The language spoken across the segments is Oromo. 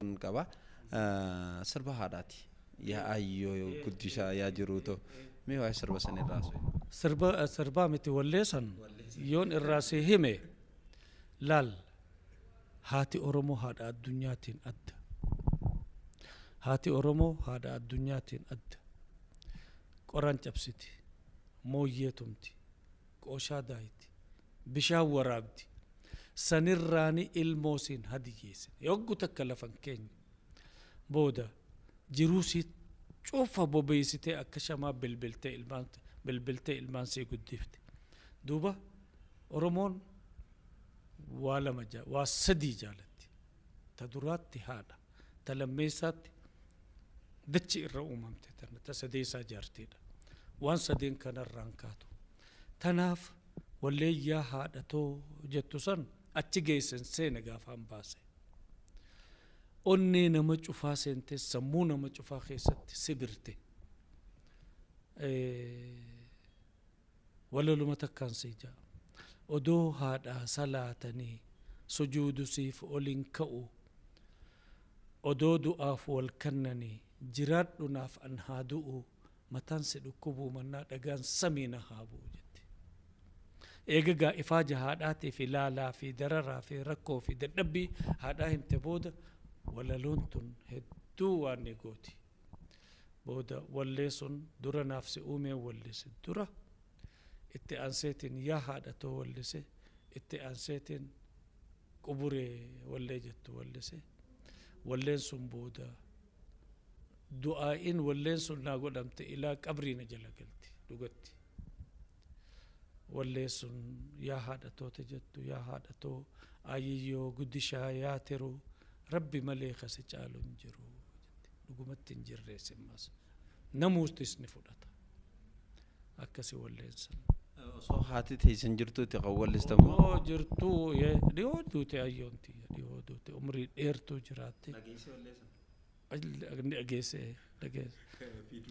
qaba sirba haadhaati yaa ayyoo guddishaa yaa jiruuto mee waa'ee sirba san irraa sirbaa miti walleessan yoon irraa si hime laal haati Oromoo haadha addunyaatiin adda haati Oromoo haadha addunyaatiin adda qoran cabsiti mooyyee tumti qooshaa daayiti bishaan waraabdi sanirraani ilmoosiin hadiyyeessin yoggu takka lafan keenya booda jiruusii cufa bobeessitee akka shamaa bilbiltee ilmaan see guddifte duuba Oromoon waa sadii jaalatti ta duraatti haadha ta lammeessaatti dachi irra uumamte ta sadeessaa jaarteedha waan sadeen kanarraan kaatu tanaaf walleeyyaa haadhatoo jettu san achi geessan seena gaafaan baase onnee nama cufaa seente sammuu nama cufaa keessatti sibirte walaluma takkaan seejaa odoo haadhaa salaatanii sujuudusiif olin ka'u odoo du'aaf wal kannanii jiraadhunaaf an haa du'u mataan si dhukkubuu mannaa dhagaan samiina haa bu'u jette eegagaa ifaaja haadhaatii fi laalaa fi dararaa fi rakkoo fi dadhabbii haadhaa himte booda walaloon tun hedduu waan ni gooti booda walleessun dura naaf si uumeen wallise dura itti aanseetiin yaa haadhatoo wallise itti aanseetiin quburee wallee jettu wallise walleen sun booda du'aa'iin walleen sun naa godhamte ilaa qabriina jala galti dhugatti wallee sun yaa haadhatoote jettu yaa haadhatoo ayiyyoo guddishaa yaa tiruu rabbi malee kasi caalu hin jiru dhugumatti hin jirreessimmas namuustis ni fudhata akkasi walleensan osoo haati teessan jirtuutti kan wallistamu jirtuu dhiyoo duute ayyoonti dhiyoo duute umrii dheertuu jiraatte dhageesse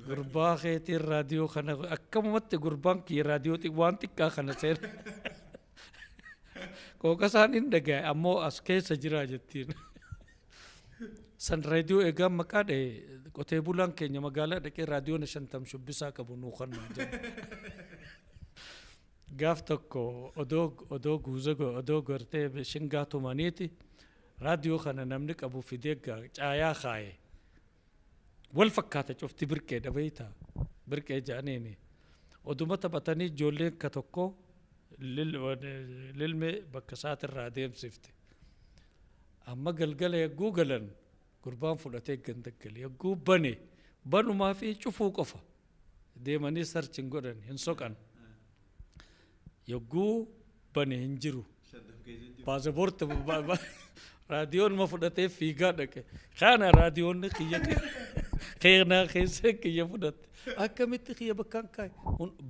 gurbaa keetiin raadiyoo kana akkamumatti gurbaan kiyya raadiyoo waan xiqqaa kana seena kookasaan hin dhagaye ammoo as keessa jiraa jettiin san raadiyoo eegaa maqaa dha'e qotee bulaan keenya magaalaa dhaqee raadiyoon 50 shubbisaa qabu nuu kannaa jedhu gaaf tokko odoo guuzago odoo gartee shingaa tumaniiti raadiyoo kana namni qabu fidee caayaa kaaye wal fakkaata cufti birqee dhabeeyta birqee jaaniini oduma taphatanii ijoolleen ka tokko lilmee bakka saatirraa adeemsifte amma galgala yagguu galan gurbaan fudhatee gandaggale yagguu banumaa fi cufuu qofa deemanii sarchin godhan hin soqan yagguu bane hin jiru paasapoorti raadiyoon ma fudhatee fiigaa dhaqe kana raadiyoonni kiyya keenaa keessa kiyya fudhatte akkamitti kiyya bakkaan kaa'e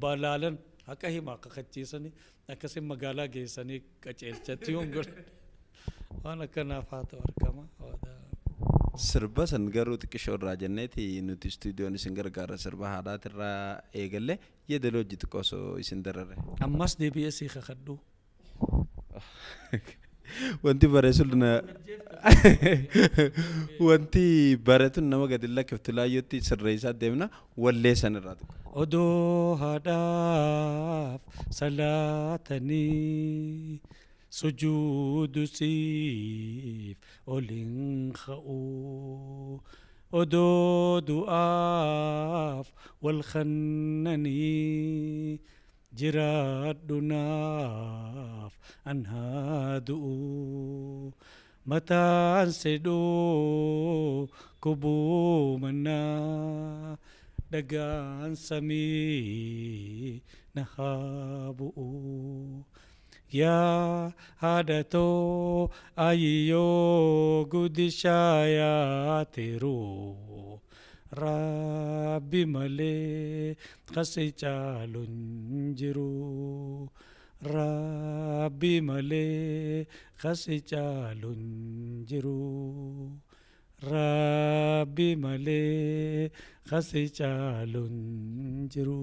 balaalan haqa himaa kakachiisanii akkasiin magaalaa geessanii qaceelchatti yoon godhan waan akkanaaf haa ta'u argama sirba san garuu xiqqishoo irraa jenneeti nuti istuudiyoon isin gargaara sirba haadhaatirraa eegalle yeedaloo hojii osoo isin darare ammas deebi'ee sii kakadhu wanti bareetu nama gadi lakkiftu laayyootti sirreessaa deemna wallee san irraa odoo haadhaaf salaatanii sujuudusiif olin ka'u odoo du'aaf wal kannanii jiraadhunaaf an haa du'u mataan sedhoo kubuu mannaa dhagaan samii na haa bu'u yaa haadhatoo ayiyyoo guddishaa yaa tiruu rabbi malee kasi caalu hin jiru rabbi malee kasi caalu hin jiru rabbi malee kasi caalu hin jiru